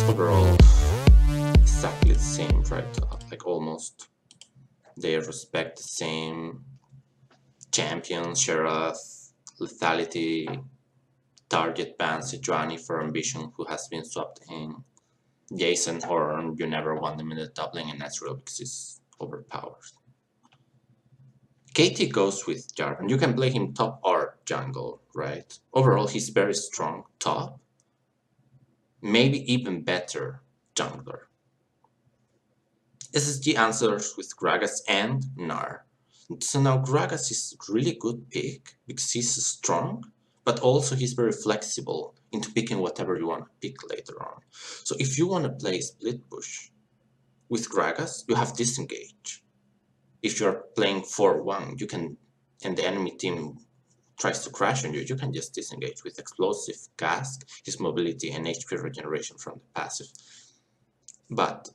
overall exactly the same, right? Like almost they respect the same champions, Sheriff, lethality, target ban Sejuani for ambition, who has been swapped in. Jason Horn, you never want them in the top lane, and natural because he's overpowered. KT goes with Jarvan. You can play him top or jungle, right? Overall, he's very strong top. Maybe even better jungler. SSG answers with Gragas and Gnar. So now Gragas is a really good pick because he's strong, but also he's very flexible into picking whatever you want to pick later on. So if you want to play split push with Gragas, you have disengage. If you're playing 4-1, you can, and the enemy team tries to crash on you, you can just disengage with explosive, cask, his mobility, and HP regeneration from the passive. But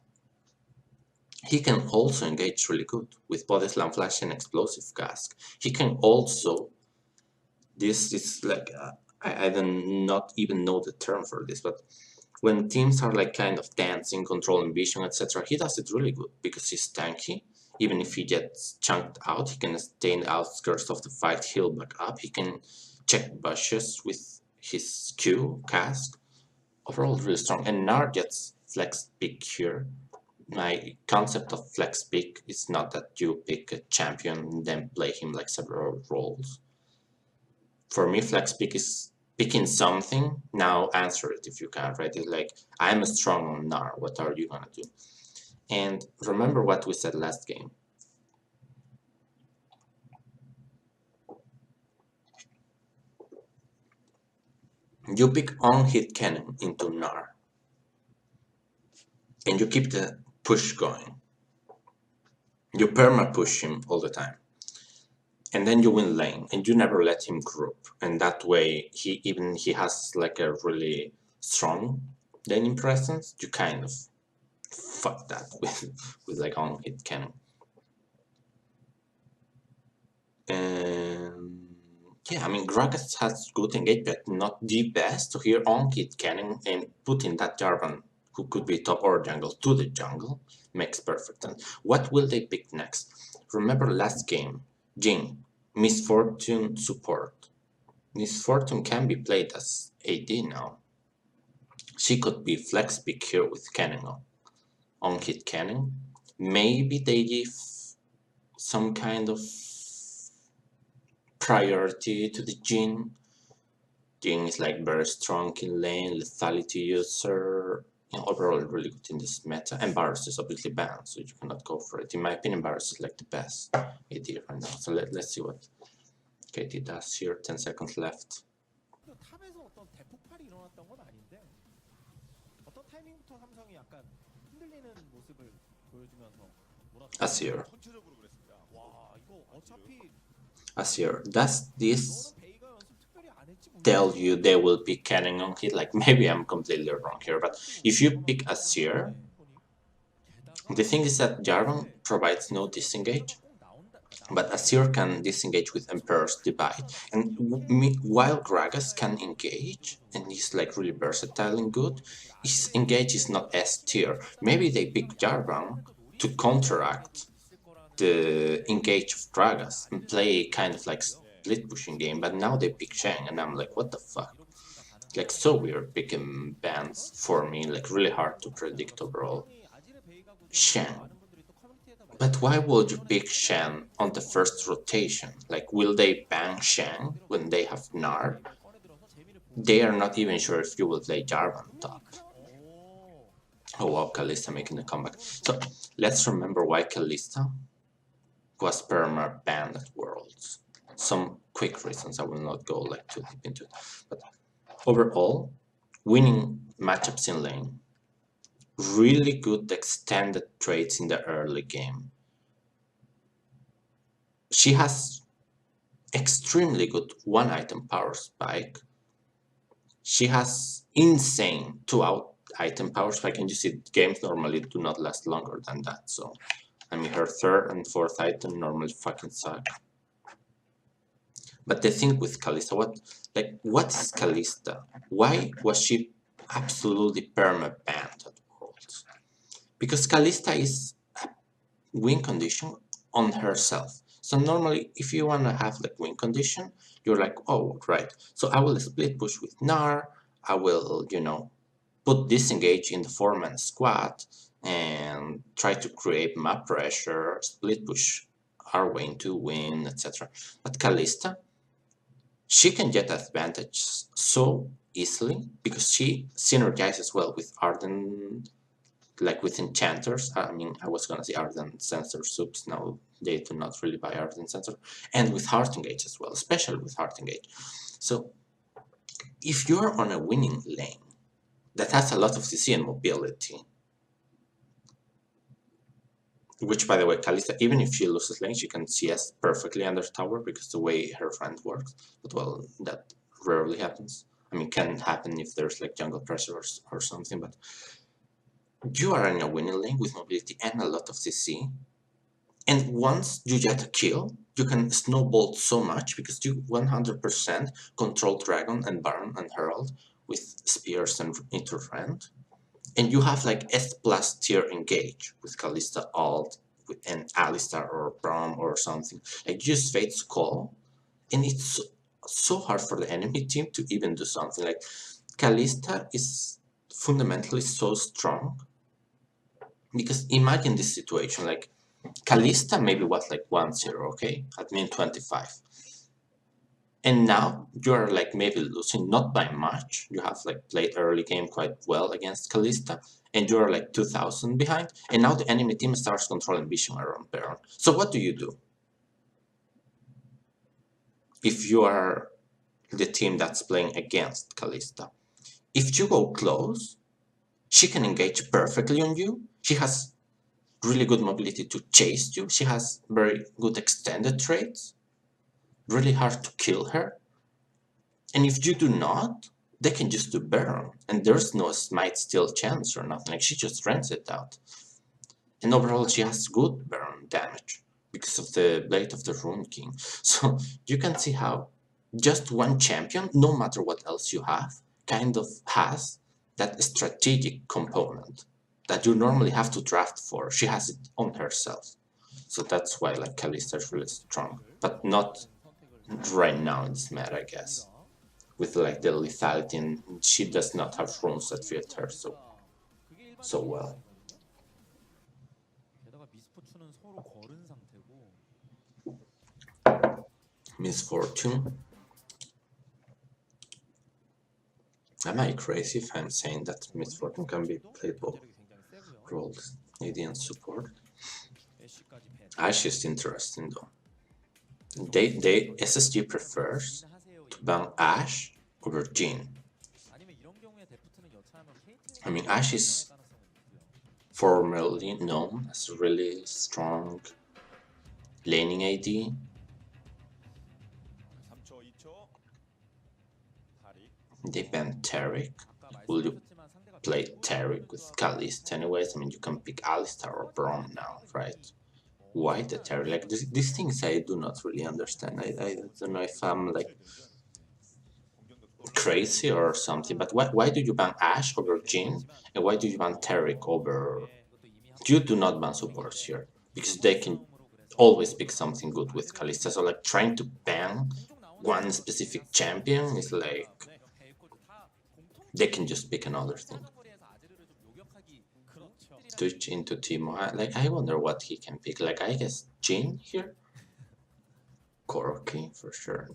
he can also engage really good with Body Slam Flash and Explosive Cask. He can also, this is like, I don't not even know the term for this, but when teams are like kind of dancing, controlling vision, etc., he does it really good because he's tanky. Even if he gets chunked out, he can stay in the outskirts of the fight, heal back up. He can check bushes with his Q, Cask. Overall, really strong. And Gnar gets flex pick here. My concept of flex pick is not that you pick a champion and then play him like several roles. For me, flex pick is picking something, now answer it if you can, right? It's like, I'm strong on Gnar, what are you gonna do? And remember what we said last game. You pick on-hit cannon into Gnar, and you keep the push going. You perma-push him all the time. And then you win lane, and you never let him group. And that way, he has like a really strong laning presence. You kind of fuck that with like on-hit cannon. Yeah, I mean, Gragas has good engage, but not the best. So here on-hit cannon and putting that Jarvan, who could be top or jungle, to the jungle makes perfect sense. What will they pick next? Remember last game, Jhin, Miss Fortune support. Miss Fortune can be played as AD now. She could be flex pick here with cannon on-hit cannon. Maybe they give some kind of priority to the Jhin. Jhin is like very strong in lane, lethality user, overall really good in this meta. And Varus is obviously banned, so you cannot go for it. In my opinion, Varus is like the best AD right now. So let's see what KT does here. 10 seconds left. Azir. Azir, does this tell you they will pick cannon on hit? Like, maybe I'm completely wrong here, but if you pick Azir, the thing is that Jarvan provides no disengage, but Azir can disengage with Emperor's Divide, and while Gragas can engage, and he's like really versatile and good, his engage is not S tier. Maybe they pick Jarvan to counteract the engage of Gragas and play kind of like split pushing game, but now they pick Shang, and I'm like, what the fuck? Like, so weird picking bans for me, like really hard to predict overall. Shang. But why would you pick Shen on the first rotation? Like, will they ban Shen when they have Gnar? They are not even sure if you will play Jarvan top. Oh wow, Kalista making a comeback. So, let's remember why Kalista was perma banned at Worlds. Some quick reasons, I will not go like too deep into it. But overall, winning matchups in lane, really good extended trades in the early game. She has extremely good one item power spike. She has insane 2 item power spike, and you see games normally do not last longer than that. So, I mean, her 3rd and 4th item normally fucking suck. But the thing with Kalista, what's Kalista? Why was she absolutely perma-banned because Kalista is a win condition on herself. So normally, if you want to have like win condition, you're like, oh, right. So I will split push with Gnar. I will, put disengage in the 4-man squad and try to create map pressure, split push our way into win, etc. But Kalista, she can get advantage so easily because she synergizes well with Arden, like with enchanters. I mean, I was gonna say Arden Sensor Subs, now they do not really buy Arden Sensor, and with Heart Engage as well, especially with Heart Engage. So if you're on a winning lane that has a lot of CC and mobility, which by the way, Kalista, even if she loses lane, she can CS perfectly under tower because the way her friend works, but well, that rarely happens. I mean, can happen if there's like jungle pressure or something, but you are in a winning lane with mobility and a lot of CC, and once you get a kill, you can snowball so much because you 100% control Dragon and Baron and Herald with spears and interrend. And you have like S plus tier engage with Kalista ult with an Alistar or Braum or something. Like you just Fate's Call, and it's so hard for the enemy team to even do something. Like Kalista is fundamentally so strong because imagine this situation, like Kalista maybe was like 1-0, okay, at min 25. And now you're like maybe losing, not by much. You have like played early game quite well against Kalista, and you're like 2000 behind. And now the enemy team starts controlling vision around Baron. So what do you do? If you are the team that's playing against Kalista, if you go close, she can engage perfectly on you. She has really good mobility to chase you. She has very good extended traits. Really hard to kill her. And if you do not, they can just do Baron. And there's no smite steal chance or nothing. Like she just rents it out. And overall she has good Baron damage because of the Blade of the Rune King. So you can see how just one champion, no matter what else you have, kind of has that strategic component that you normally have to draft for. She has it on herself. So that's why like Kalista is really strong. But not right now in this meta, I guess. With like the lethality, and she does not have runes that fit her so well. Misfortune. Am I crazy if I'm saying that Misfortune can be played both roles, AD and support? Ashe is interesting though. They SSG prefers to ban Ashe over Jhin. I mean, Ashe is formerly known as a really strong laning AD. They banned Taric. Will you play Taric with Kalista anyways? I mean, you can pick Alistar or Braum now, right? Why the Taric? Like, these things I do not really understand. I don't know if I'm, like, crazy or something, but why do you ban Ashe over Jhin? And why do you ban Taric over... You do not ban supports here, because they can always pick something good with Kalista, so, like, trying to ban one specific champion is, like... They can just pick another thing. Twitch into Timo. Like, I wonder what he can pick. Like, I guess Jhin here? Corki, for sure.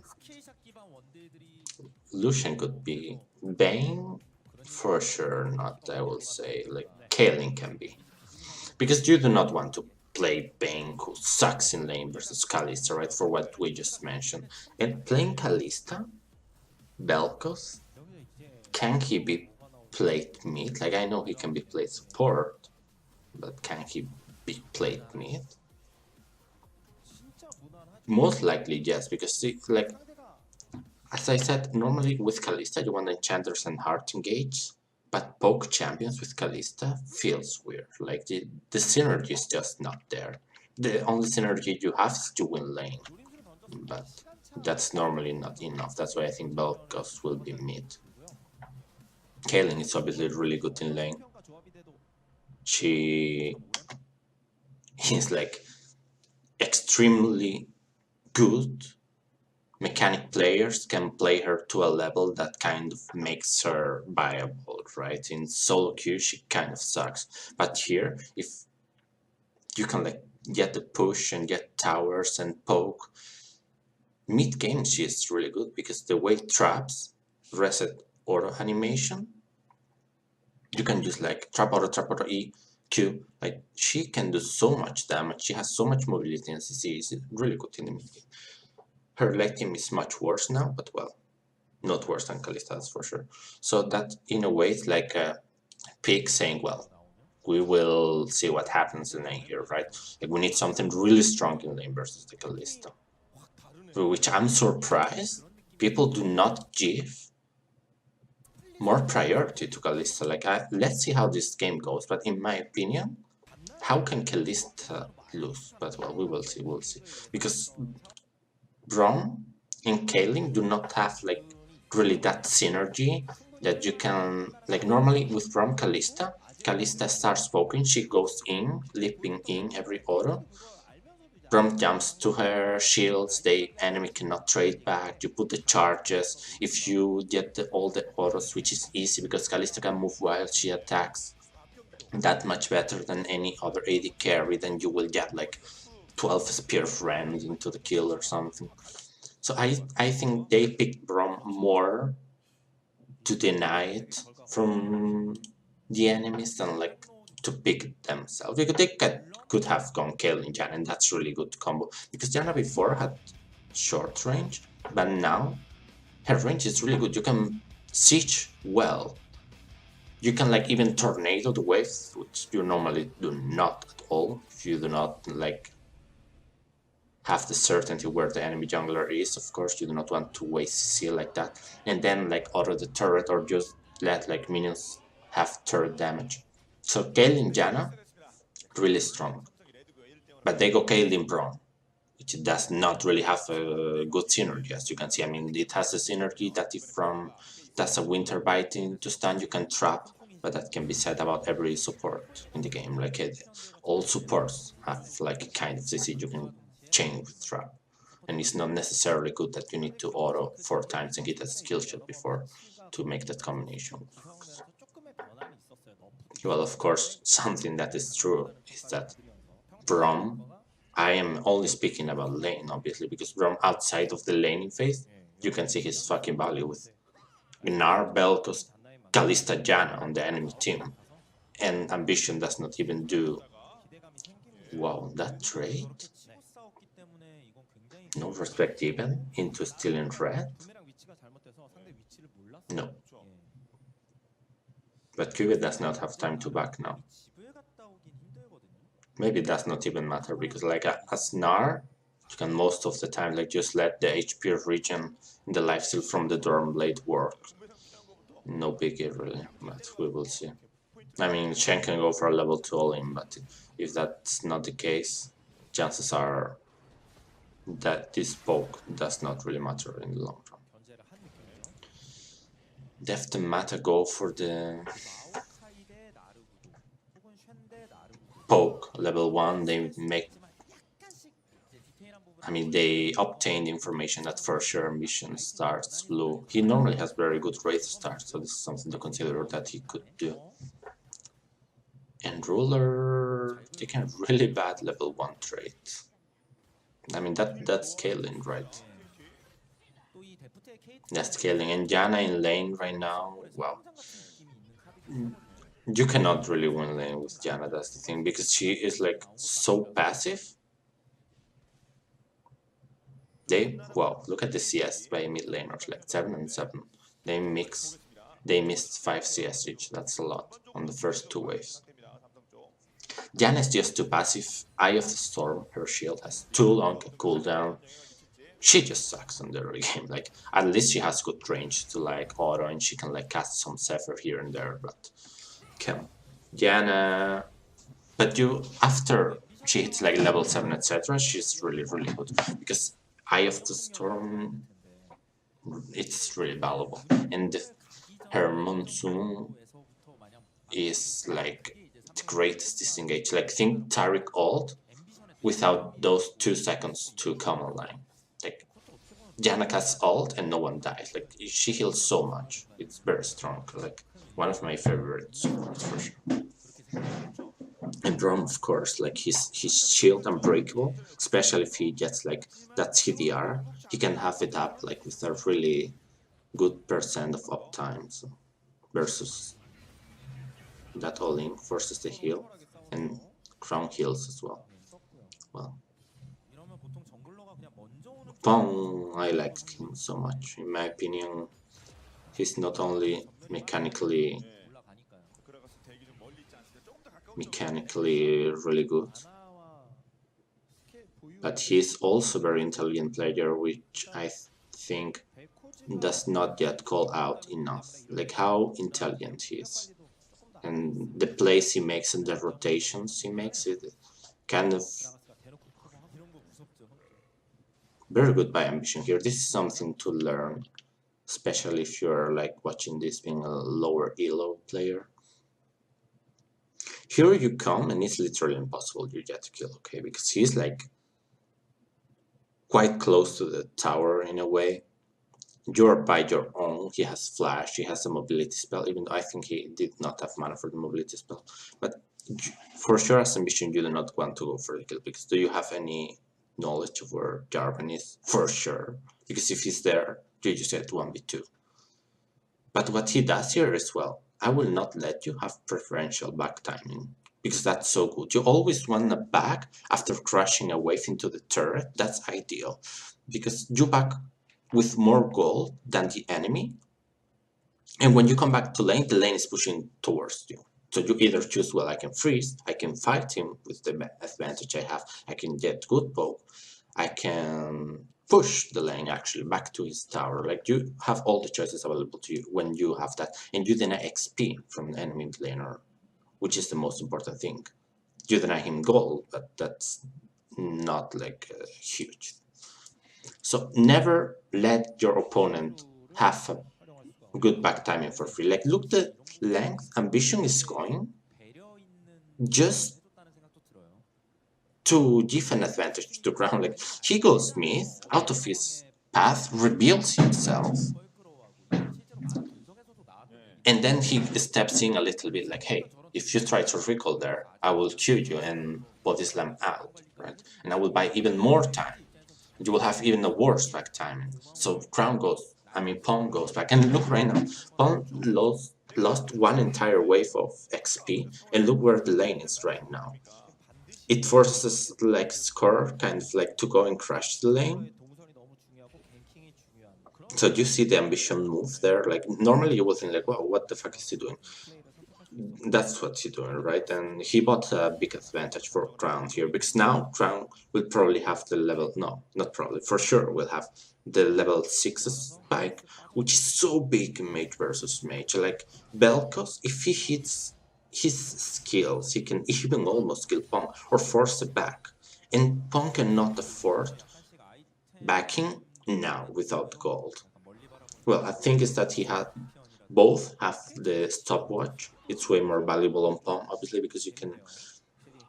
Lucian could be. Bane? For sure not, I will say. Like, Kaelin can be. Because you do not want to play Bane, who sucks in lane, versus Kalista, right? For what we just mentioned. And playing Kalista? Vel'Koz? Can he be played mid? Like, I know he can be played support, but can he be played mid? Most likely, yes, because, like, as I said, normally with Kalista you want enchanters and heart engage, but poke champions with Kalista feels weird. Like, the synergy is just not there. The only synergy you have is to win lane, but that's normally not enough. That's why I think Vel'Koz will be mid. Kaelin is obviously really good in lane. She is like extremely good. Mechanic players can play her to a level that kind of makes her viable, right? In solo queue, she kind of sucks. But here, if you can like get the push and get towers and poke, mid-game she is really good because the way traps reset auto animation, you can use like trap auto E, Q, like she can do so much damage, she has so much mobility and CC is really good in the mid game. Her late game is much worse now, but well, not worse than Kalista, that's for sure. So that in a way it's like a pick saying, well, we will see what happens in lane here, right? Like we need something really strong in lane versus the Kalista. Which I'm surprised people do not give more priority to Kalista. Like, let's see how this game goes. But in my opinion, how can Kalista lose? But well, we will see. We'll see. Because Braum and Kaling do not have like really that synergy that you can like normally with Braum Kalista. Kalista starts poking, she goes in, leaping in every auto. Braum jumps to her shields, the enemy cannot trade back, you put the charges, if you get all the autos, which is easy because Kalista can move while she attacks, that much better than any other AD carry, then you will get like 12 spear friends into the kill or something. So I think they picked Braum more to deny it from the enemies than like to pick themselves, because they could have gone killing Janna, and that's really good combo because Janna before had short range, but now her range is really good. You can siege well, you can like even tornado the waves, which you normally do not at all if you do not like have the certainty where the enemy jungler is. Of course, you do not want to waste CC like that, and then like auto the turret or just let like minions have turret damage. So Kayle Janna, really strong, but they go Kayle Braum, which does not really have a good synergy, as you can see. I mean, it has a synergy that if from that's a winter bite into stun, you can trap, but that can be said about every support in the game. Like all supports have like kind of CC you can chain with trap, and it's not necessarily good that you need to auto 4 times and get a skill shot before to make that combination. Well, of course, something that is true is that Braum, I am only speaking about lane, obviously, because Braum outside of the laning phase, you can see his fucking value with Gnar, Belkos, Kalista, Janna on the enemy team. And Ambition does not even do... Wow, that trade? No respect even into stealing red? No. But Cubit does not have time to back now. Maybe it does not even matter, because like a Snar, you can most of the time like just let the HP regen and the lifesteal from the Dorm Blade work. No biggie really, but we will see. I mean, Shen can go for a level 2 all-in, but if that's not the case, chances are that this poke does not really matter in the long run. Deft and Mata go for the poke level 1, they make... I mean, they obtained information that for sure mission starts blue. He normally has very good rate start, so this is something to consider that he could do. And Ruler taking a really bad level 1 trait. I mean, that's scaling, right? That's scaling. And Janna in lane right now, well, you cannot really win lane with Janna, that's the thing, because she is like so passive. Well, look at the CS by mid laners, like 7 and 7. They missed 5 CS each, that's a lot, on the first 2 waves. Janna is just too passive. Eye of the Storm, her shield has too long a cooldown. She just sucks in the early game. Like, at least she has good range to like auto and she can like cast some Zephyr here and there, but come. Janna... But after she hits like level 7, etc., she's really, really good. Because Eye of the Storm, it's really valuable. And her Monsoon is like the greatest disengage. Like, think Tariq ult without those 2 seconds to come online. Like, Janak has ult and no one dies. Like, she heals so much. It's very strong. Like, one of my favorite supports for sure. And Braum, of course, like his shield unbreakable, especially if he gets like that CDR, he can have it up like with a really good percent of uptime. So versus that all-in forces the heal, and Crown heals as well. Well, Pong, I like him so much. In my opinion, he's not only mechanically really good, but he's also a very intelligent player, which I think does not yet call out enough. Like how intelligent he is, and the plays he makes and the rotations he makes, it kind of very good by ambition here. This is something to learn, especially if you're like watching this being a lower elo player. Here you come and it's literally impossible you get to kill, okay? Because he's like quite close to the tower in a way. You're by your own. He has flash, he has a mobility spell, even though I think he did not have mana for the mobility spell. But for sure as ambition you do not want to go for the kill, because do you have any knowledge of where Jarvan is? For sure. Because if he's there, you just get 1v2. But what he does here is, well, I will not let you have preferential back timing, because that's so good. You always want to back after crashing a wave into the turret. That's ideal, because you back with more gold than the enemy, and when you come back to lane, the lane is pushing towards you. So you either choose, well, I can freeze, I can fight him with the advantage I have, I can get good poke, I can push the lane actually back to his tower. Like, you have all the choices available to you when you have that, and you deny XP from the enemy laner, which is the most important thing. You deny him gold, but that's not like huge. So never let your opponent have a good back timing for free. Like, look the length ambition is going just to give an advantage to Crown. Like, he goes mid, out of his path, rebuilds himself, and then he steps in a little bit like, hey, if you try to recall there, I will kill you and body slam out, right? And I will buy even more time. You will have even a worse back timing. So Pong goes back, and look right now, Pong lost one entire wave of XP, and look where the lane is right now. It forces like Score kind of like to go and crash the lane. So you see the ambition move there. Like, normally you would think like, wow, what the fuck is he doing? That's what he's doing, right? And he bought a big advantage for Crown here, because now Crown will probably have the level, no, not probably, for sure will have the level 6 spike, which is so big in mage versus mage. Like, Belkos, if he hits his skills, he can even almost kill Pong or force it back. And Pong cannot afford backing now without gold. Well, I think is that he had both have the stopwatch. It's way more valuable on Palm, obviously, because you can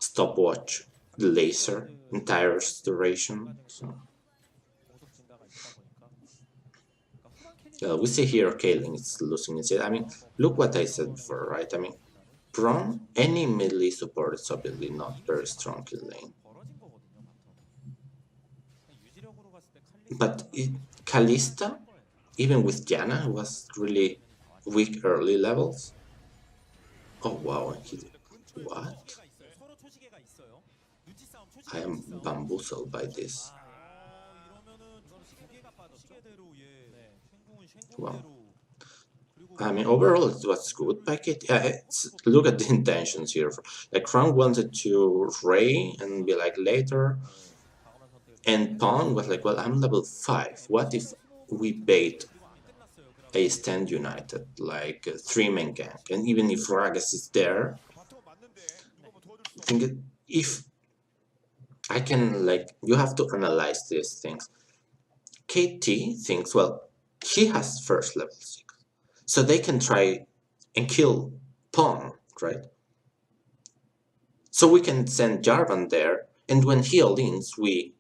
stopwatch the laser entire duration. So. We see here Kaling is losing its head. I mean, look what I said before, right? I mean, Braum, any melee support is obviously not very strong in lane. But Kalista, even with Janna, was really weak early levels. Oh wow, what? I am bamboozled by this. Wow. I mean, overall, it was good package. Look at the intentions here. Like, Crown wanted to Ray and be like later, and Pawn was like, well, I'm level 5. What if we bait a stand united, like a 3-man gank? And even if Ragas is there, think if I can, like, you have to analyze these things. KT thinks, well, he has first level 6. So they can try and kill Pawn, right? So we can send Jarvan there, and when he all-ins, we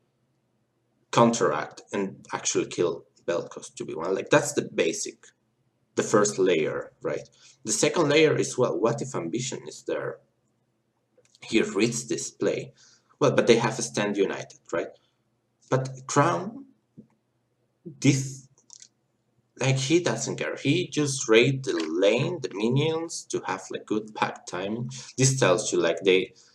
counteract and actually kill Belkos to be one. Like, that's the basic, the first layer, right? The second layer is, well, what if Ambition is there? He reads this play. Well, but they have a stand united, right? But Crown, this, like, he doesn't care. He just raid the lane, the minions, to have like good pack timing. This tells you like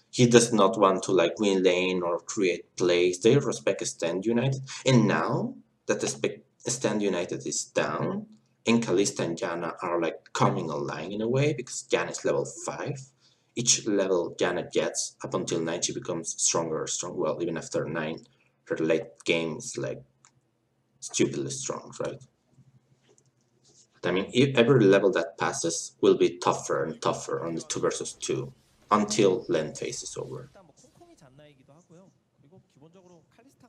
he does not want to like win lane or create plays. They respect stand united. And now that the stand united is down, and Kalista and Janna are like coming online in a way, because Janna is level 5. Each level Janna gets up until 9, she becomes stronger. Well, even after 9, her late game is like stupidly strong, right? I mean, every level that passes will be tougher and tougher on the 2 versus 2 until lane phase is over.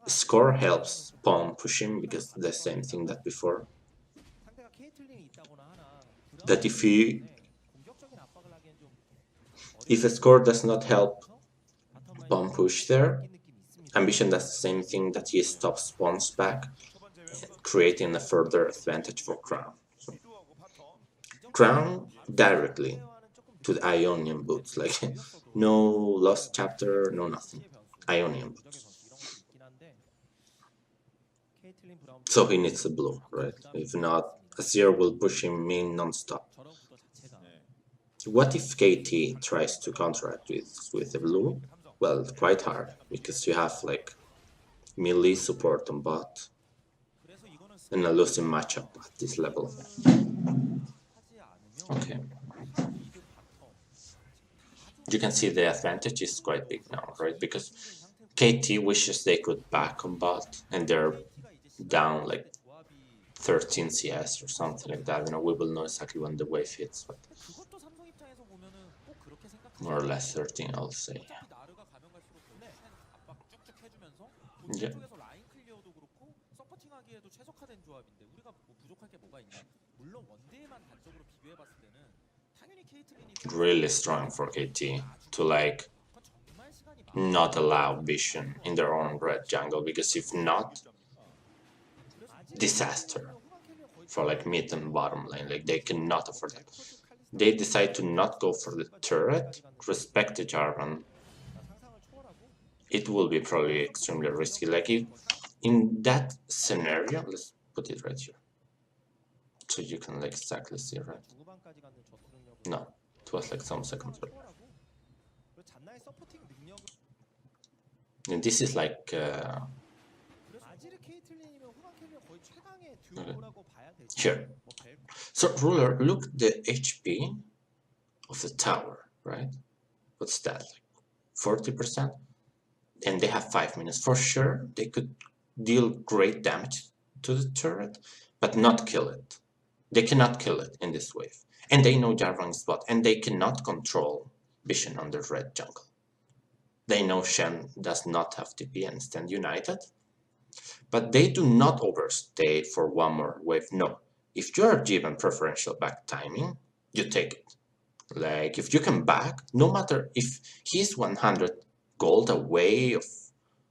Score helps pawn pushing because the same thing that before. That if a score does not help pawn push there, Ambition does the same thing, that he stops pawns back, creating a further advantage for Crown. Crown directly to the Ionian boots, like no lost chapter, no nothing. Ionian boots. So he needs a blue, right? If not, Azir will push him in non-stop. What if KT tries to counteract with the blue? Well, quite hard, because you have like melee support on bot and a losing matchup at this level. Okay. You can see the advantage is quite big now, right? Because KT wishes they could back on bot, and they're down like 13 CS or something like that. You know, we will know exactly when the wave hits, but more or less 13, I'll say. Yeah. Really strong for KT to like not allow Vision in their own red jungle, because if not, disaster for like mid and bottom lane. Like, they cannot afford that. They decide to not go for the turret, respect the Jarvan. It will be probably extremely risky. Like, if in that scenario, let's put it right here, so you can like exactly see, right? No, it was like some seconds ago. And this is like okay. Here. So Ruler, look the HP of the tower, right? What's that, like 40%? And they have 5 minutes. For sure, they could deal great damage to the turret, but not kill it. They cannot kill it in this wave. And they know Jarvan is bot, and they cannot control Vision on the red jungle. They know Shen does not have TP and stand united, but they do not overstay for one more wave. No. If you are given preferential back timing, you take it. Like, if you can back, no matter if he's 100 gold away of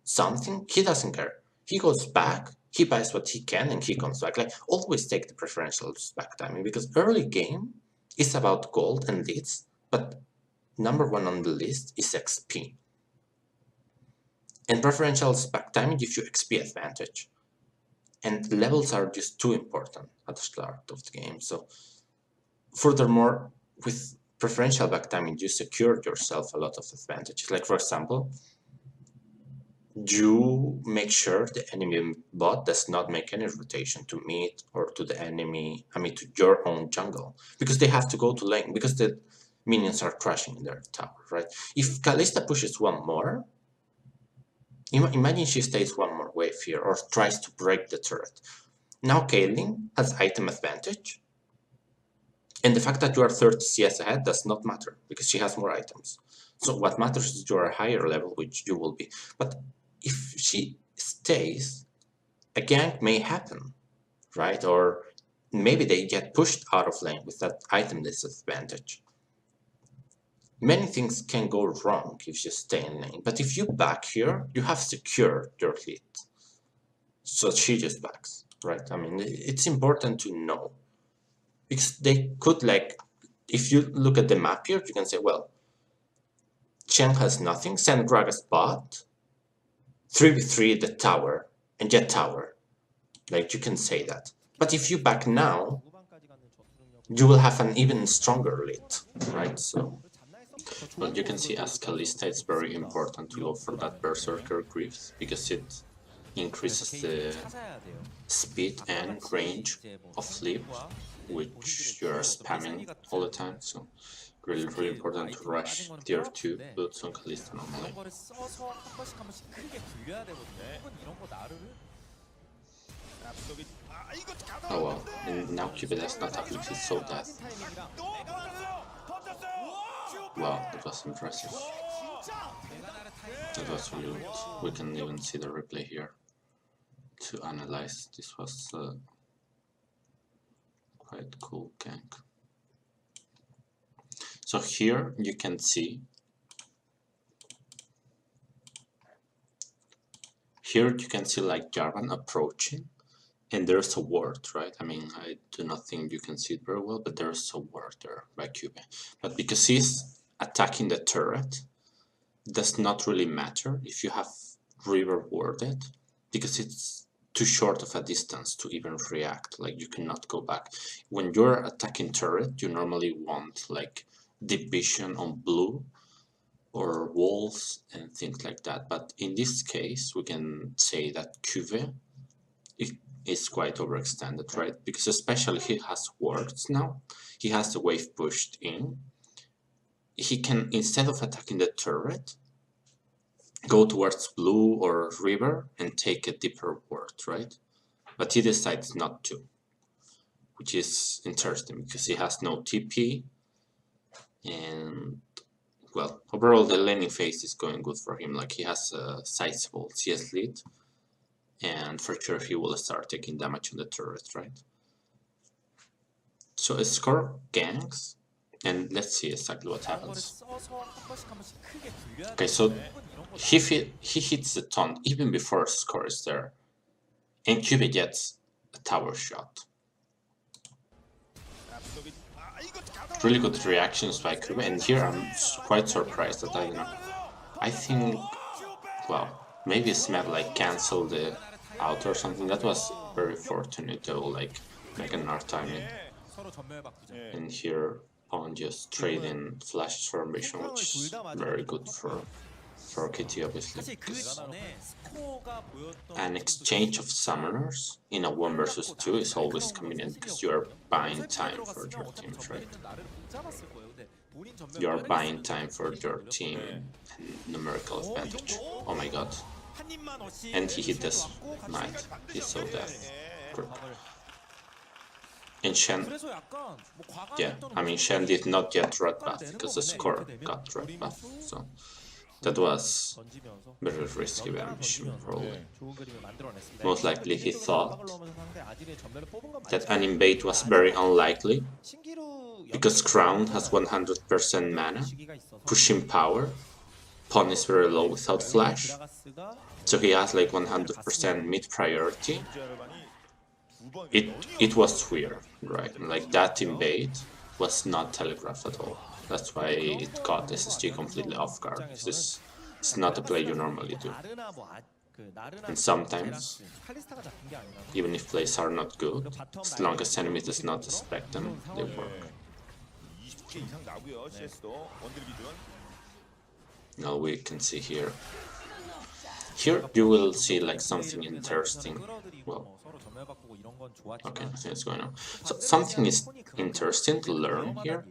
something, he doesn't care. He goes back, he buys what he can, and he comes back. Like, always take the preferential back timing, because early game is about gold and leads, but number one on the list is XP. And preferential back timing gives you XP advantage. And levels are just too important at the start of the game. So, furthermore, with preferential back timing, you secure yourself a lot of advantages. Like, for example, you make sure the enemy bot does not make any rotation to mid or to the enemy, to your own jungle, because they have to go to lane, because the minions are crashing in their tower, right? If Kalista pushes one more, imagine she stays one more wave here or tries to break the turret. Now Caitlyn has item advantage, and the fact that you are 30 CS ahead does not matter, because she has more items. So what matters is you are a higher level, which you will be. But if she stays, a gank may happen, right? Or maybe they get pushed out of lane with that item disadvantage. Many things can go wrong if you stay in lane, but if you back here, you have secured your hit. So she just backs, right? I mean, it's important to know. Because they could, like, if you look at the map here, you can say, well, Chen has nothing, send Gragas bot, 3v3 the tower, and Jet tower. Like, you can say that. But if you back now, you will have an even stronger lead, right? So, well, you can see as Kalista, it's very important to go for that Berserker Greaves, because it increases the speed and range of flip, which you are spamming all the time, so really, really important to rush tier 2 boots on Kalista normally. Oh well, and now Cupid does not have Lixie, so that... Wow, that was impressive. That was really good. We can even see the replay here to analyze. This was quite cool gank. So here you can see, like Jarvan approaching, and there's a ward, right? I mean, I do not think you can see it very well, but there's a ward there by Cube. But because he's attacking the turret, it does not really matter if you have River warded, because it's too short of a distance to even react. Like, you cannot go back. When you're attacking turret, you normally want like deep vision on blue or walls and things like that. But in this case, we can say that Cube is quite overextended, right? Because especially he has wards now, he has the wave pushed in. He can, instead of attacking the turret, go towards blue or river and take a deeper ward, right? But he decides not to, which is interesting because he has no TP, and well, overall the laning phase is going good for him. Like, he has a sizable CS lead, and for sure he will start taking damage on the turret, right? So a score ganks, and let's see exactly what happens. Okay, so he hits the taunt even before score is there, and Cube gets a tower shot. Really good reactions by Cube, and here I'm quite surprised that I don't know. I think, well, maybe Smeb like canceled the out or something. That was very fortunate though, like an art timing. And here Pawn just trading flash transformation, which is very good for KT obviously. An exchange of summoners in a 1 versus 2 is always convenient because you are buying time for your team, right? You are buying time for your team and numerical advantage. Oh my god. And he hit this might. He's so dead. And Shen, yeah, I mean Shen did not get red buff because the score got red buff, so that was very risky ambition probably. Most likely he thought that an invade was very unlikely because Crown has 100% mana, pushing power, Pawn is very low without flash, so he has like 100% mid priority. It was weird, right? Like, that invade was not telegraphed at all. That's why it caught SSG completely off guard. It's not a play you normally do. And sometimes, even if plays are not good, as long as enemy does not expect them, they work. Now we can see here. Here you will see like something interesting. Well, okay, nothing is going on. So something is interesting to learn here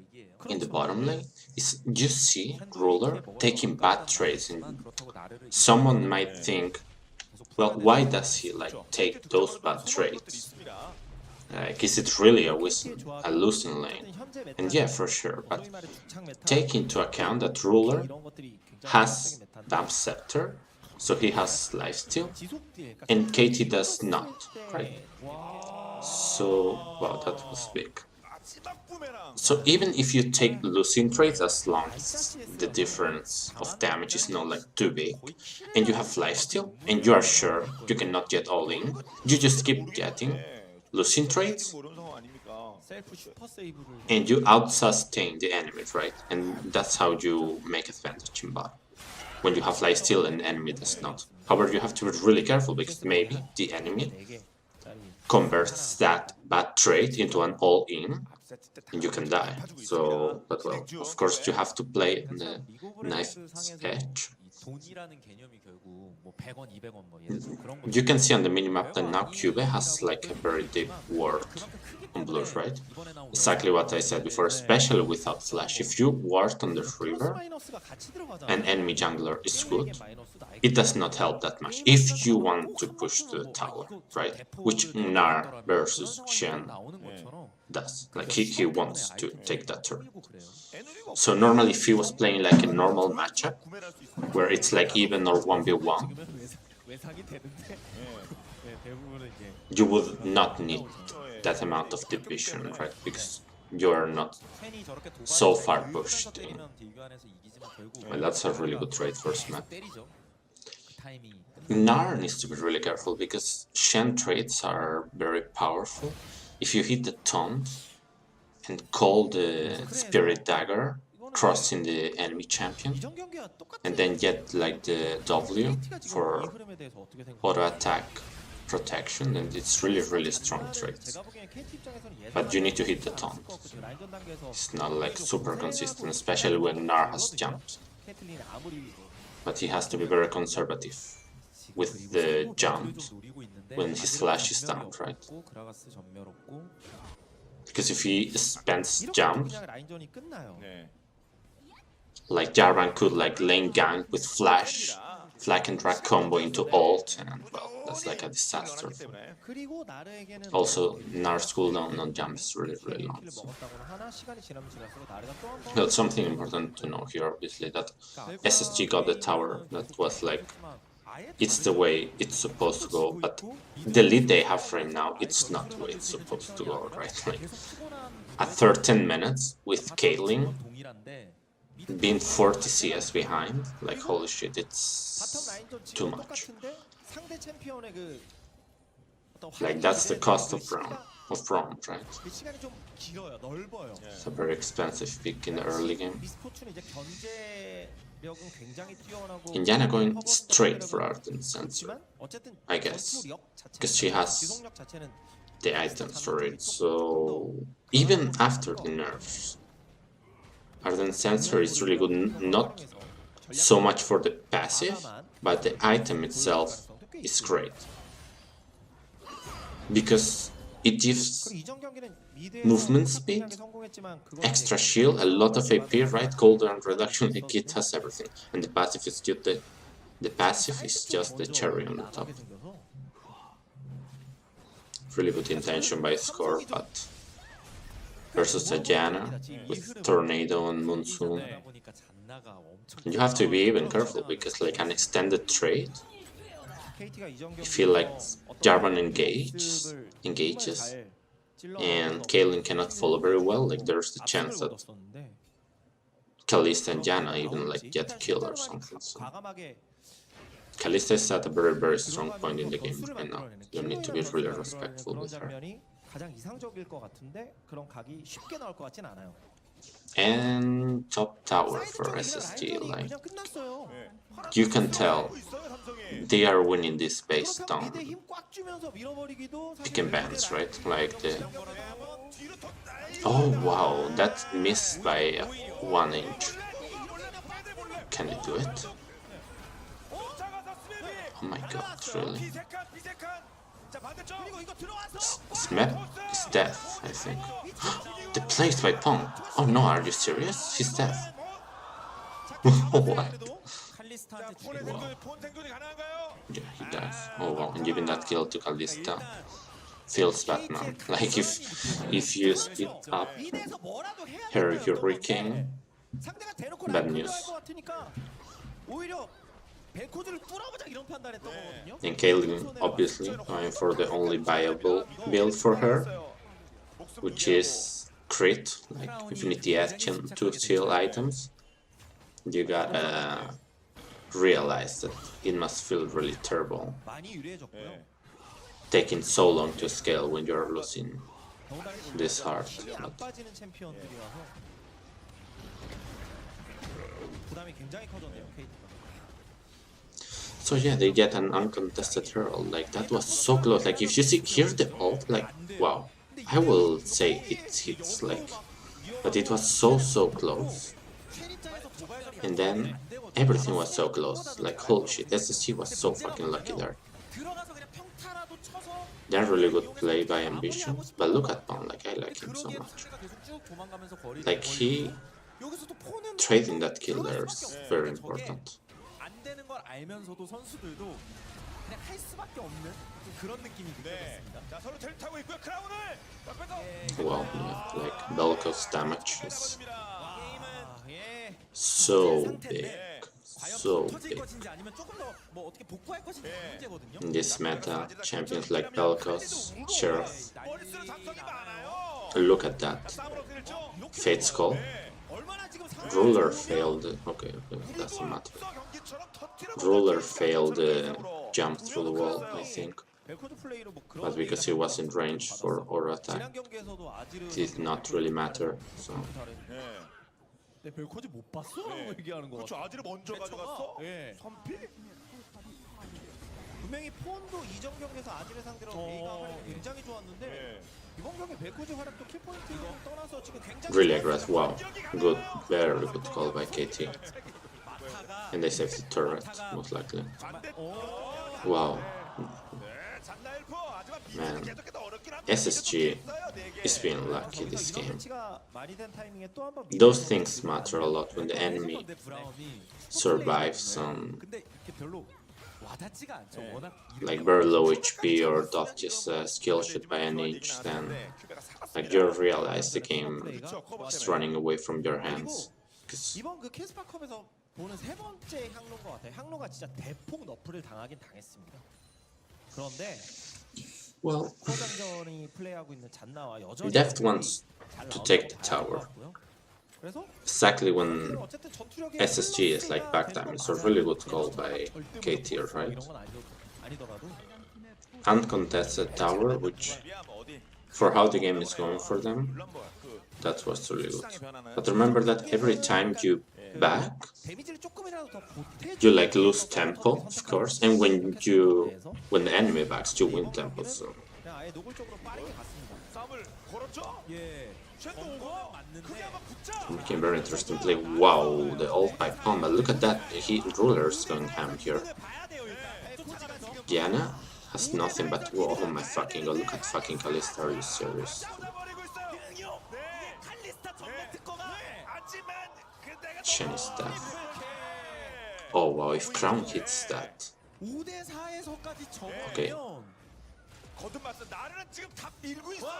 in the bottom lane is you see Ruler taking bad trades, and someone might think, well, why does he like take those bad trades? Like, is it really a losing lane? And yeah, for sure, but take into account that Ruler has Damp Scepter, so he has lifesteal, and KT does not, right? So, wow, that was big. So even if you take losing trades, as long as the difference of damage is not like too big, and you have lifesteal, and you are sure you cannot get all in, you just keep getting losing trades, and you out-sustain the enemy, right? And that's how you make advantage in battle. When you have lifesteal and the enemy does not. However, you have to be really careful because maybe the enemy converts that bad trade into an all-in and you can die. So, but well, of course you have to play on the knife's edge. You can see on the minimap that now Cube has like a very deep ward on blues, right? Exactly what I said before, especially without flash. If you ward on the river, an enemy jungler is good, it does not help that much if you want to push to the tower, right? Which Gnar versus Shen does. Like he wants to take that turn. So normally if he was playing like a normal matchup, where it's like even or 1v1, you would not need that amount of division, right? Because you're not so far pushed in. Well, that's a really good trade first map. Gnar needs to be really careful because Shen trades are very powerful. If you hit the taunt and call the Spirit Dagger, crossing the enemy champion, and then get like the W for auto attack protection, then it's really strong trades. But you need to hit the taunt. It's not like super consistent, especially when Gnar has jumps. But he has to be very conservative with the jumps when his flash is down, right? Because if he spends jumps, like Jarvan could like lane gank with flash and drag combo into ult, and well, that's like a disaster. Also, Gnar's cooldown on jump is really long. So. Well, something important to know here, obviously, that SSG got the tower. That was like, it's the way it's supposed to go, but the lead they have right now, it's not the way it's supposed to go, right? Like, at 13 minutes with Caitlyn being 40 CS behind, like holy shit, it's too much. Like that's the cost of Braum, right? It's a very expensive pick in the early game. Indiana going straight for Ardent Sensor, I guess, because she has the items for it, so even after the nerfs, Ardent Sensor is really good, not so much for the passive, but the item itself is great. Because it gives movement speed, extra shield, a lot of AP, right? Cooldown reduction, the kit has everything. And the passive is just the passive is just the cherry on the top. Really good intention by Score, but versus a Janna with Tornado and Monsoon. You have to be even careful because like an extended trade, you feel like Jarvan engages and Caitlyn cannot follow very well, like there's the chance that Kalista and Janna even like get killed or something. So Kalista is at a very strong point in the game right now. You need to be really respectful with her. And top tower for SSG, like you can tell they are winning this based on pick and bans, right? Like the oh wow, that missed by 1 inch. Can it do it? Oh my god, really? Smep is death, I think. The place by Pong. Oh no, are you serious? He's death. What? Wow. Yeah, he dies. Oh wow, and giving that kill to Kalista feels bad now. Like if you speed up her hurricane, bad news. And Caitlyn obviously going for the only viable build for her, which is crit, like Infinity Action to steal items, you gotta realize that it must feel really terrible taking so long to scale when you're losing this hard. So yeah, they get an uncontested herald, like that was so close, like if you see here the ult, like wow, I will say it hits, like, but it was so close. And then everything was so close, like holy shit, SSG was so fucking lucky there. They're really good play by Ambition, but look at Pong, like I like him so much. Like he trading that kill there is very important. Well, yeah, like Belko's damage is so big. So big. In this meta, champions like Belkos, Sheriff. Look at that. Fate's Call. Ruler failed. Okay, doesn't matter. Ruler failed jump through the wall, I think. But because he was in range for aura attack, it did not really matter. So. 네, 벨코지 못 봤어? 라고 얘기하는 거 그렇죠. 아지를 먼저 가져갔어? 예. 3피? 분명히 폰도 이전 경기에서 아지를 상대로 A가 굉장히 좋았는데 이번 경기 벨코지 활약도 킬포인트를 떠나서 지금 굉장히 Really aggressive. Wow. Good, very good call by KT. And they saved the turret, most likely. Wow. Man, SSG is being lucky this game. Those things matter a lot when the enemy survives on like very low HP or dodges a skill shot by an inch, then like you realize the game is running away from your hands. 이번 그 캐스파컵에서 보는 세 번째 향로인 것 같아요. 향로가 진짜 대폭 너프를 당하긴 당했습니다. 그런데 well, 서장전이 플레이하고 있는 잔나와 여전히 Deft wants to take the tower. Exactly when SSG is like backdime. It's a really good call by KT, right? Uncontested tower, which for how the game is going for them, that was really good. But remember that every time you back, you like lose tempo, of course, and when the enemy backs, you win tempo. So became very interesting play. Wow, the ult by Pom, but look at that, Ruler's going ham here. Diana has nothing but oh my fucking god, look at fucking Kalista, are you serious? Shen is dead. Oh wow, if Crown hits that. Okay.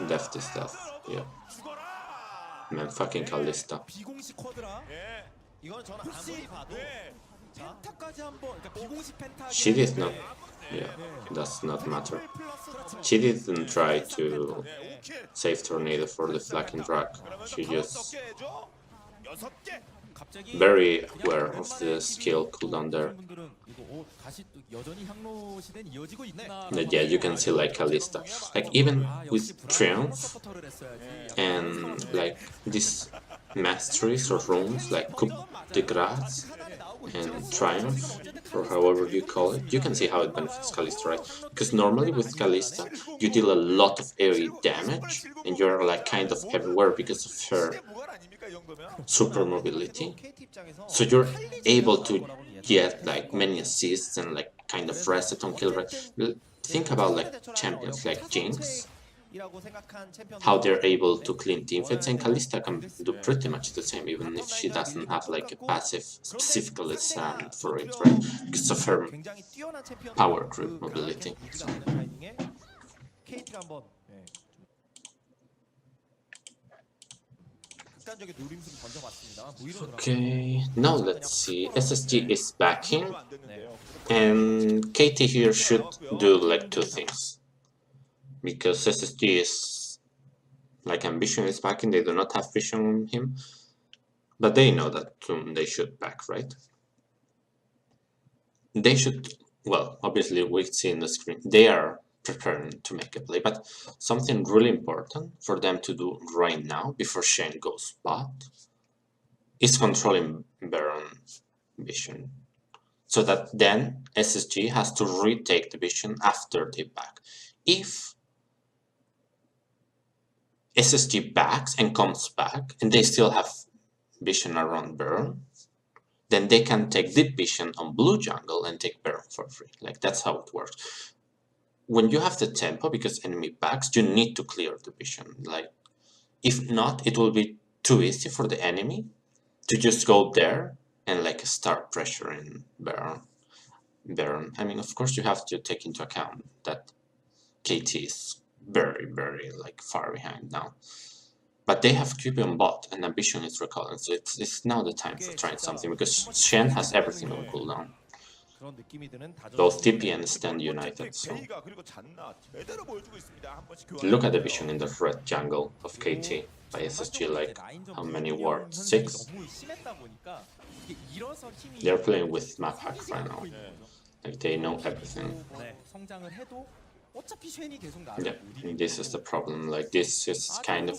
Deft is death, yeah. Man, fucking Kalista. She did not, yeah, does not matter. She didn't try to save Tornado for the flanking drag. She just very aware of the skill cooldown there. But yeah, you can see like Kalista, like even with Triumph and like these masteries or runes like Coup de Grace and Triumph, or however you call it, you can see how it benefits Kalista, right? Because normally with Kalista, you deal a lot of AoE damage, and you're like kind of everywhere because of her super mobility. So you're able to get like many assists and like kind of reset on kill rate. Think about like champions like Jinx, how they're able to clean teamfights, and Kalista can do pretty much the same, even if she doesn't have like a passive specifically designed for it, right? Because of her power creep mobility. So. Okay, now let's see. SSG is backing, and KT here should do like two things. Because SSG is Like Ambition is backing, they do not have vision on him, but they know that they should back, right? They should, well, obviously we see in the screen, they are preparing to make a play, but something really important for them to do right now before Shane goes bot is controlling Baron vision, so that then SSG has to retake the vision after they back. If SSG backs and comes back and they still have vision around Baron, then they can take deep vision on blue jungle and take Baron for free. Like, that's how it works. When you have the tempo, because enemy backs, you need to clear the vision. Like, if not, it will be too easy for the enemy to just go there and like start pressuring Baron. I mean, of course, you have to take into account that KT is very, very like far behind now. But they have QB on bot and Ambition is recalling, so it's now the time for trying something, because Shen has everything on cooldown. Both TP and stand united, so look at the vision in the red jungle of KT by SSG, like how many wards? 6? They're playing with map hack right now. Like, they know everything. Yeah, this is the problem. Like, this is kind of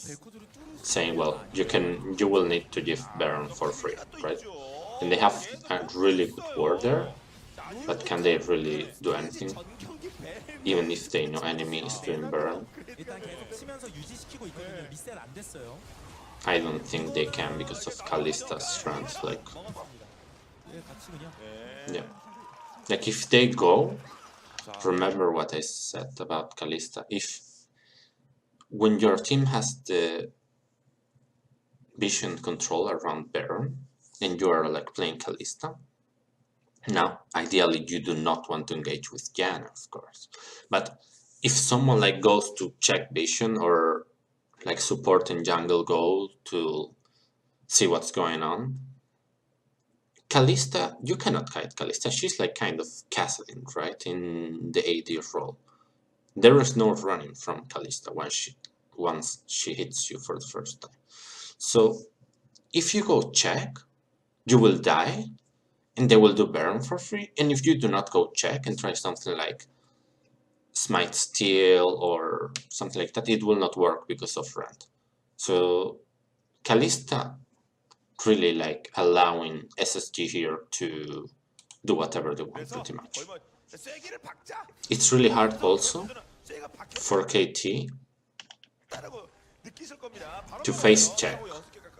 saying, well, you will need to give Baron for free, right? And they have a really good ward there, but can they really do anything? Even if they know enemy is doing Baron, I don't think they can because of Kallista's strength. Like, yeah, like if they go, remember what I said about Kalista. If when your team has the vision control around Baron and you are like playing Kalista, now ideally you do not want to engage with Janna, of course, but if someone like goes to check vision or like support in jungle go to see what's going on, Kalista, you cannot kite Kalista. She's like kind of castling, right, in the AD role. There is no running from Kalista once she hits you for the first time. So if you go check, you will die, and they will do Baron for free. And if you do not go check and try something like Smite Steel or something like that, it will not work because of Rend. So Kalista really like allowing SSG here to do whatever they want, pretty much. It's really hard also for KT to face check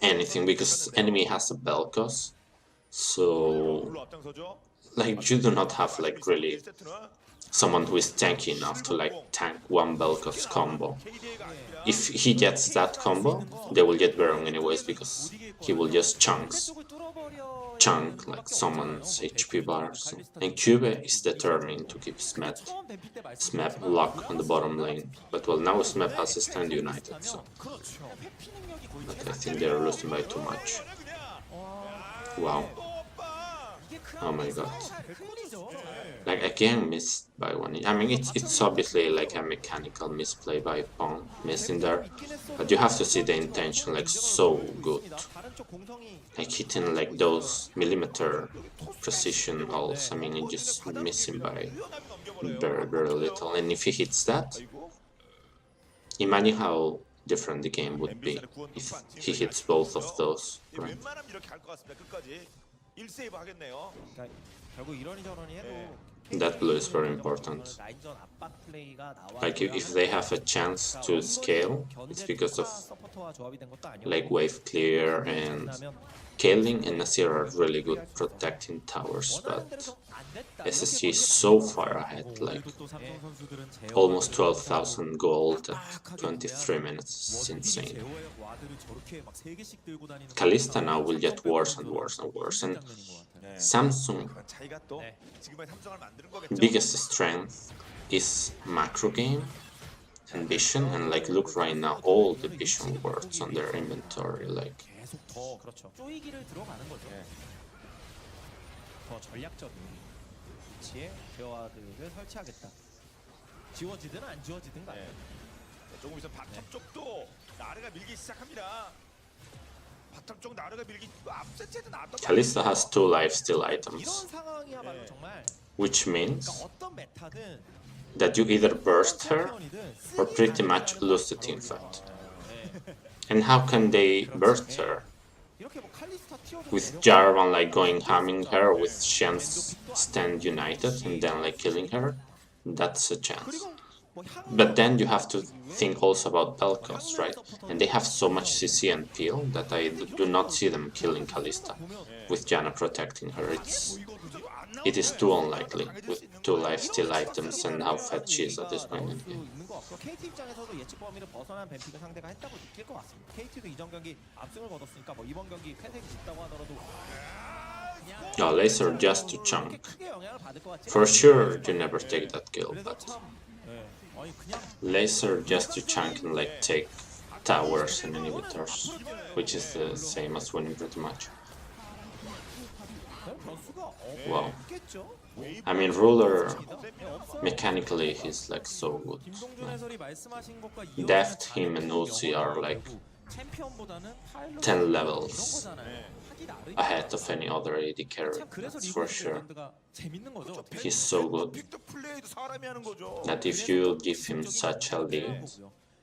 anything because enemy has a Belkos, so like you do not have like really someone who is tanky enough to like tank one Belkos combo. If he gets that combo, they will get Baron anyways because he will just chunk like someone's HP bar. So. And Cube is determined to keep Smep lock on the bottom lane. But well, now Smep has a stand united, so. But I think they're losing by too much. Wow. Oh my god. Like, again missed by one. I mean, it's obviously like a mechanical misplay by Pong missing there, but you have to see the intention, like, so good. Like, hitting like those millimeter precision ults, I mean, it just missing by very, very little. And if he hits that, imagine how different the game would be if he hits both of those, right? That blue is very important. Like, if they have a chance to scale, it's because of like wave clear and Kaling and Nasir are really good protecting towers, but SSG is so far ahead, like almost 12,000 gold at 23 minutes, it's insane. Kalista now will get worse and worse and worse, and Samsung biggest strength is macrogame and vision, and like look right now, all the vision words on their inventory, like Kalista has 2 lifesteal 이런 items, 상황이야말로 정말 which means 어떤 메타든 that you either burst her 챔피언이든 or 쓰기 pretty much lose the teamfight. And how can they burst her? 이렇게 뭐 칼리스타 티어도 With Jarvan like going hamming her, with Shen's stand united and then like killing her? That's a chance. But then you have to think also about Pelkos, right? And they have so much CC and peel that I do not see them killing Kalista with Janna protecting her. It is too unlikely with 2 lifesteal items and how fat she is at this point in the game. KT 입장에서도 예측 범위를 벗어난 뱀픽을 상대가 했다고 느낄 것 같습니다. KT도 이전 경기 압승을 거뒀으니까 뭐 이번 경기 쾌색이 있다고 하더라도 Oh, laser just to chunk. For sure you never take that kill, but laser just to chunk and like take towers and inhibitors, which is the same as winning pretty much. Wow. I mean, Ruler, mechanically, he's like so good. Deft, him, and Uzi are like 10 levels ahead of any other AD carry, that's for sure. He's so good that if you give him such a lead,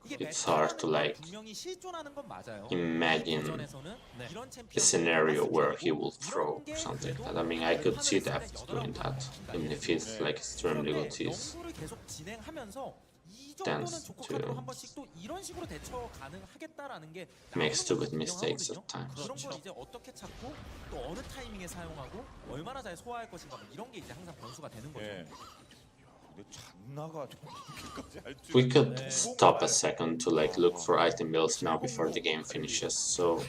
it's hard to like imagine a scenario where he will throw something like that. I mean, I could see Deft doing that, even if he's like extremely good. He's tends to make stupid mistakes at times. We could stop a second to like look for item builds now before the game finishes. So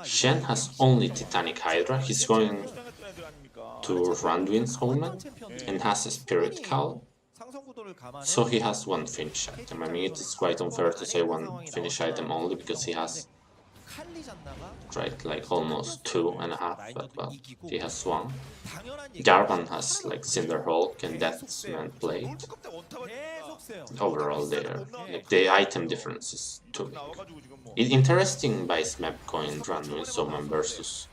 Shen has only Titanic Hydra, he's going to Randuin's Omen and has a Spirit Cowl. So he has 1 finish item. I mean, it is quite unfair to say 1 finish item only because he has, right, like almost 2.5, but well, he has 1. Jarvan has like Cinder Hulk and Deathman Blade. Overall, like, the item difference is too big. Interesting by Smep coin Randuin Summon versus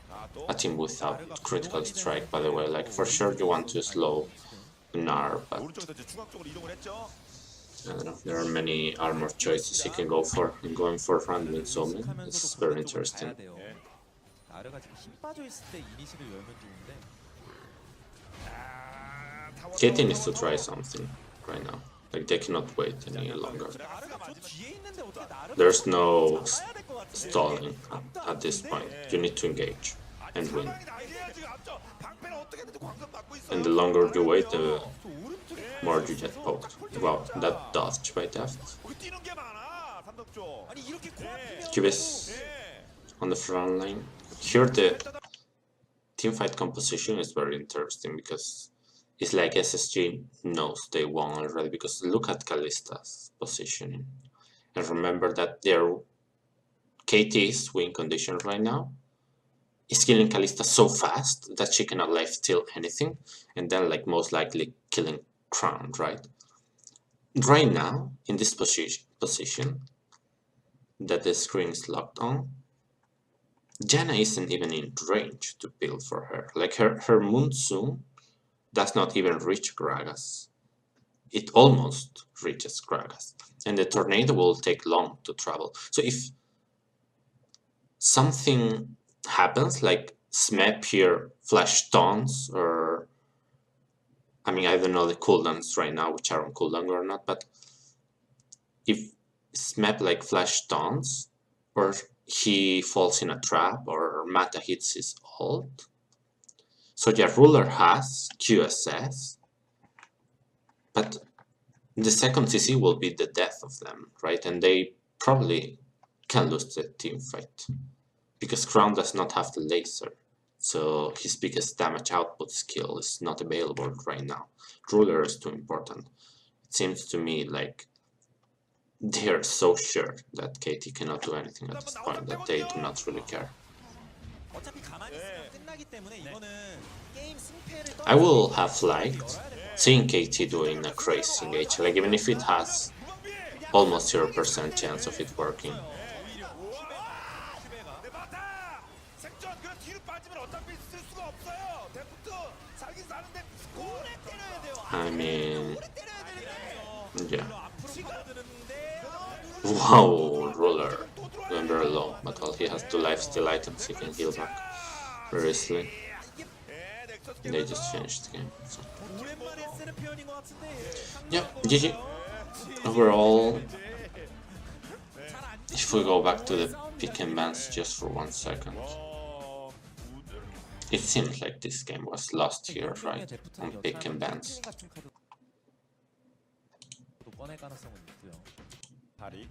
a team without critical strike, by the way. Like, for sure you want to slow Gnar, but I don't know, there are many armor choices he can go for, and going for Randuin Summon is very interesting. KT needs to try something right now. Like, they cannot wait any longer. There's no stalling at this point. You need to engage and win. And the longer you wait, the more you get poked. Wow, that dodge by Deft. Cubis on the front line. Here the teamfight composition is very interesting because it's like SSG knows they won already, because look at Kalista's positioning. And remember that their KT's win condition right now is killing Kalista so fast that she cannot lifesteal anything, and then like most likely killing Crown, right? Right now, in this position that the screen is locked on, Janna isn't even in range to build for her. Like her Moon Zoom does not even reach Gragas. It almost reaches Gragas. And the tornado will take long to travel. So if something happens, like Smep here flash taunts, or I mean, I don't know the cooldowns right now, which are on cooldown or not, but if Smep like flash taunts, or he falls in a trap, or Mata hits his ult, so yeah, Ruler has QSS, but the second CC will be the death of them, right? And they probably can lose the team fight, because Crown does not have the laser, so his biggest damage output skill is not available right now. Ruler is too important. It seems to me like they are so sure that KT cannot do anything at this point that they do not really care. I will have liked seeing KT doing a crazy engage, like even if it has almost 0% chance of it working. 생존 그런 뒤로 빠지면 어차피 쓸 수가 없어요. 데프트 살긴 사는데 오래 때려야 돼요. I mean, 오래 때려야 되는데. yeah. 앞으로 파고드는데 Wow, roller. Going very low, but while he has 2 lifesteal items, he can heal back very easily. They just finished the game. So. 오랜만에 쓰는 표현인 것 같은데. Yep, GG. Overall, if we go back to the pick and bans just for 1 second, it seems like this game was lost here, right? On pick and bans. 꺼낼 가능성은 있고요. 다리.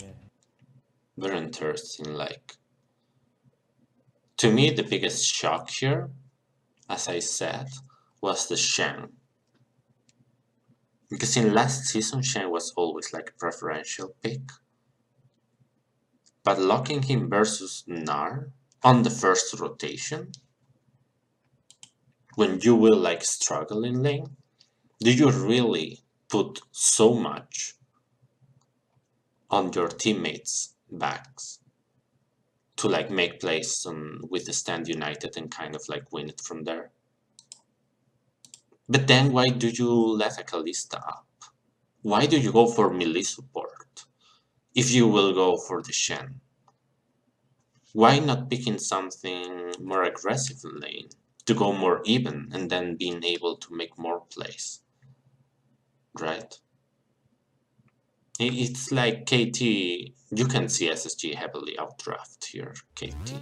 예. Very interesting, like, to me the biggest shock here, as I said, was the Shen. Because in last season Shen was always like a preferential pick. But locking him versus Gnar on the first rotation, when you will like struggle in lane, do you really put so much on your teammates' backs to like make plays with the Stand United and kind of like win it from there? But then why do you let a Kalista up? Why do you go for melee support if you will go for the Shen? Why not picking something more aggressive in lane to go more even and then being able to make more plays? Right? It's like KT, you can see SSG heavily outdraft here, KT.